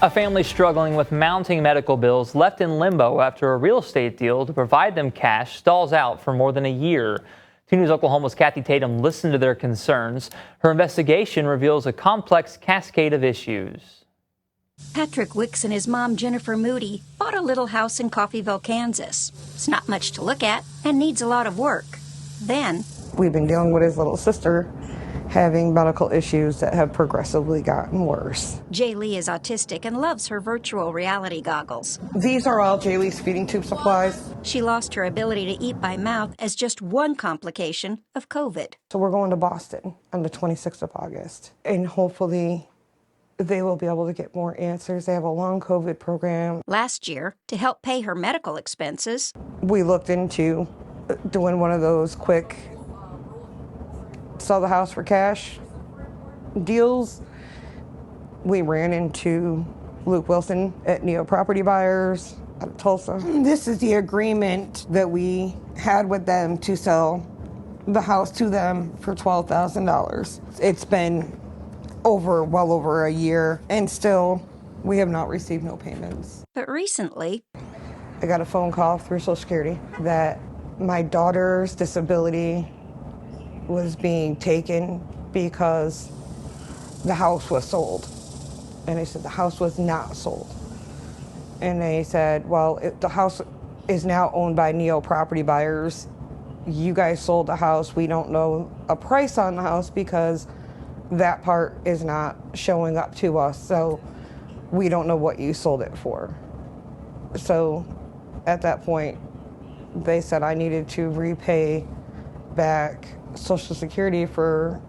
A family struggling with mounting medical bills left in limbo after a real estate deal to provide them cash stalls out for more than a year. 2 News Oklahoma's Kathy Tatum listened to their concerns. Her investigation reveals a complex cascade of issues. Patrick Wicks and his mom, Jennifer Moody, bought a little house in Coffeyville, Kansas. It's not much to look at and needs a lot of work. Then, we've been dealing with his little sister having medical issues that have progressively gotten worse. Jay Lee is autistic and loves her virtual reality goggles. These are all Jay Lee's feeding tube supplies. She lost her ability to eat by mouth as just one complication of COVID. So we're going to Boston on the 26th of August, and hopefully they will be able to get more answers. They have a long COVID program. Last year, to help pay her medical expenses, we looked into doing one of those quick sell the house for cash deals. We ran into Luke Wilson at Neo Property Buyers out of Tulsa. This is the agreement that we had with them to sell the house to them for $12,000. It's been well over a year, and still we have not received no payments. But recently, I got a phone call through Social Security that my daughter's disability was being taken because the house was sold. And they said the house was not sold. And they said, well, the house is now owned by Neo Property Buyers. You guys sold the house. We don't know a price on the house because that part is not showing up to us. So we don't know what you sold it for. So at that point, they said I needed to repay back Social Security for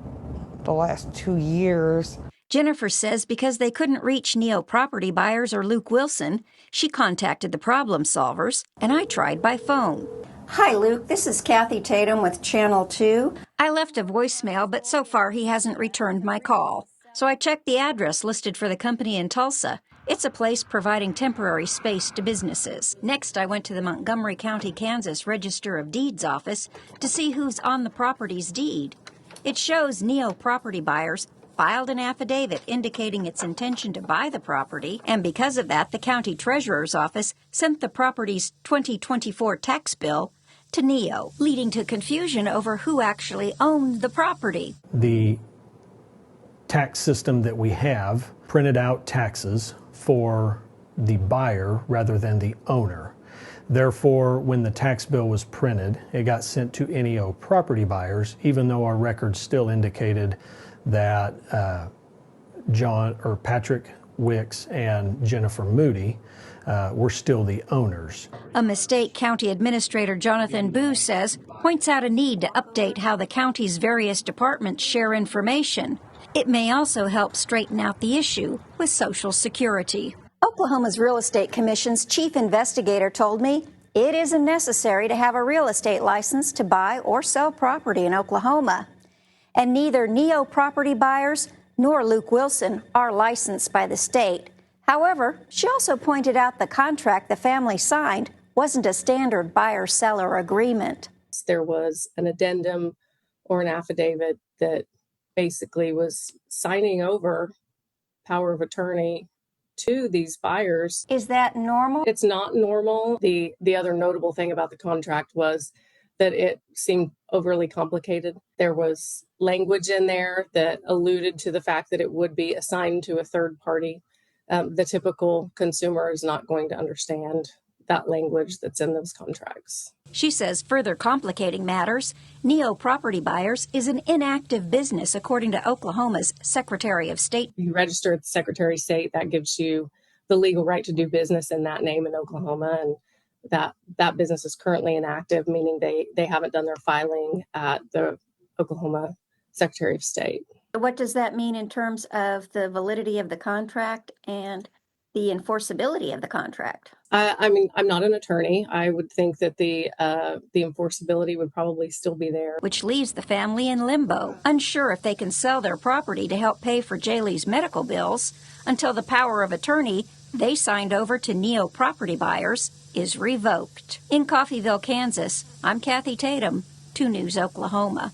the last 2 years. Jennifer says because they couldn't reach Neo Property Buyers or Luke Wilson, she contacted the problem solvers, and I tried by phone. Hi, Luke. This is Kathy Tatum with Channel 2. I left a voicemail, but so far he hasn't returned my call. So I checked the address listed for the company in Tulsa. It's a place providing temporary space to businesses. Next, I went to the Montgomery County, Kansas Register of Deeds office to see who's on the property's deed. It shows Neo Property Buyers filed an affidavit indicating its intention to buy the property, and because of that, the county treasurer's office sent the property's 2024 tax bill to Neo, leading to confusion over who actually owned the property. The tax system that we have printed out taxes for the buyer rather than the owner. Therefore, when the tax bill was printed, it got sent to NEO Property Buyers, even though our records still indicated that Patrick Wicks and Jennifer Moody were still the owners. A mistake County Administrator Jonathan Boo says points out a need to update how the county's various departments share information. It may also help straighten out the issue with Social Security. Oklahoma's Real Estate Commission's chief investigator told me it isn't necessary to have a real estate license to buy or sell property in Oklahoma. And neither Neo Property Buyers nor Luke Wilson are licensed by the state. However, she also pointed out the contract the family signed wasn't a standard buyer-seller agreement. There was an addendum or an affidavit that basically was signing over power of attorney to these buyers. Is that normal? It's not normal. The other notable thing about the contract was that it seemed overly complicated. There was language in there that alluded to the fact that it would be assigned to a third party. The typical consumer is not going to understand that language that's in those contracts. She says further complicating matters, Neo Property Buyers is an inactive business according to Oklahoma's Secretary of State. You register at the Secretary of State, that gives you the legal right to do business in that name in Oklahoma, and that business is currently inactive, meaning they haven't done their filing at the Oklahoma Secretary of State. What does that mean in terms of the validity of the contract and the enforceability of the contract? I mean, I'm not an attorney. I would think that the enforceability would probably still be there. Which leaves the family in limbo, unsure if they can sell their property to help pay for Jaylee's medical bills until the power of attorney they signed over to Neo Property Buyers is revoked. In Coffeyville, Kansas, I'm Kathy Tatum, 2 News Oklahoma.